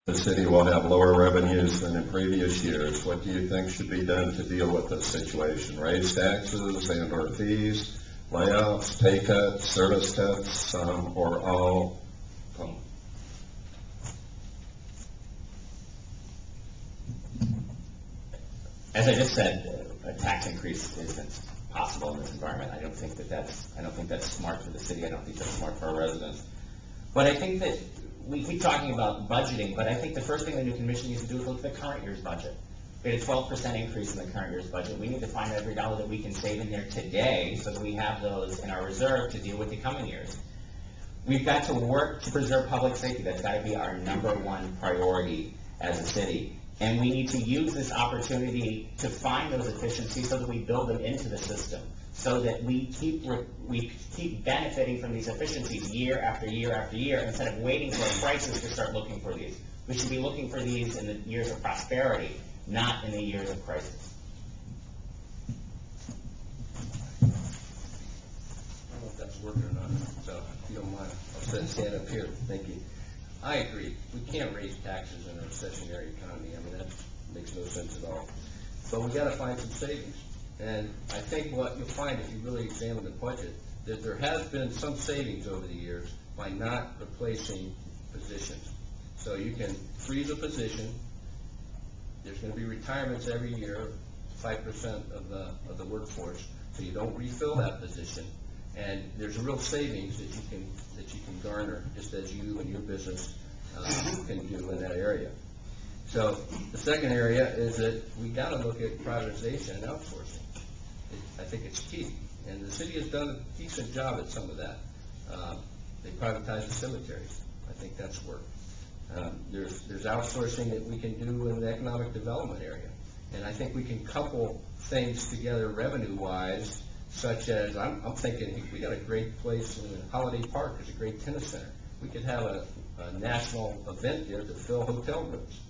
The city will have lower revenues than in previous years. What do you think should be done to deal with this situation? Raise taxes and/or fees, layoffs, pay cuts, service cuts, or all? As I just said, a tax increase isn't possible in this environment. I don't think that's smart for the city. I don't think that's smart for our residents. But I think that we keep talking about budgeting, but I think the first thing the new commission needs to do is look at the current year's budget. We had a 12% increase in the current year's budget. We need to find every dollar that we can save in there today so that we have those in our reserve to deal with the coming years. We've got to work to preserve public safety. That's got to be our #1 priority as a city. And we need to use this opportunity to find those efficiencies so that we build them into the system, so that we keep benefiting from these efficiencies year after year after year, instead of waiting for a crisis to start looking for these. We should be looking for these in the years of prosperity, not in the years of crisis. I don't know if that's working or not, so if you don't mind, I'll stand up here. Thank you. I agree. We can't raise taxes in a recessionary economy. I mean, that makes no sense at all. But we got to find some savings. And I think what you'll find if you really examine the budget, that there has been some savings over the years by not replacing positions. So you can freeze a position. There's going to be retirements every year, 5% of the workforce. So you don't refill that position. And there's a real savings that you can garner, just as you and your business can do in that area. So the second area is that we got to look at privatization and outsourcing. I think it's key, and the city has done a decent job at some of that. They privatized the cemeteries. I think that's worked. There's outsourcing that we can do in the economic development area, and I think we can couple things together revenue-wise. Such as, I'm thinking, we got a great place in Holiday Park. There's a great tennis center. We could have a national event there to fill hotel rooms.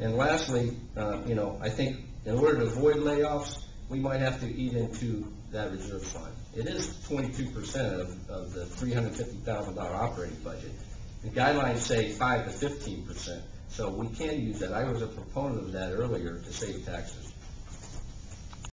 And lastly, I think in order to avoid layoffs, we might have to eat into that reserve fund. It is 22% of the $350,000 operating budget. The guidelines say 5 to 15%, so we can use that. I was a proponent of that earlier to save taxes.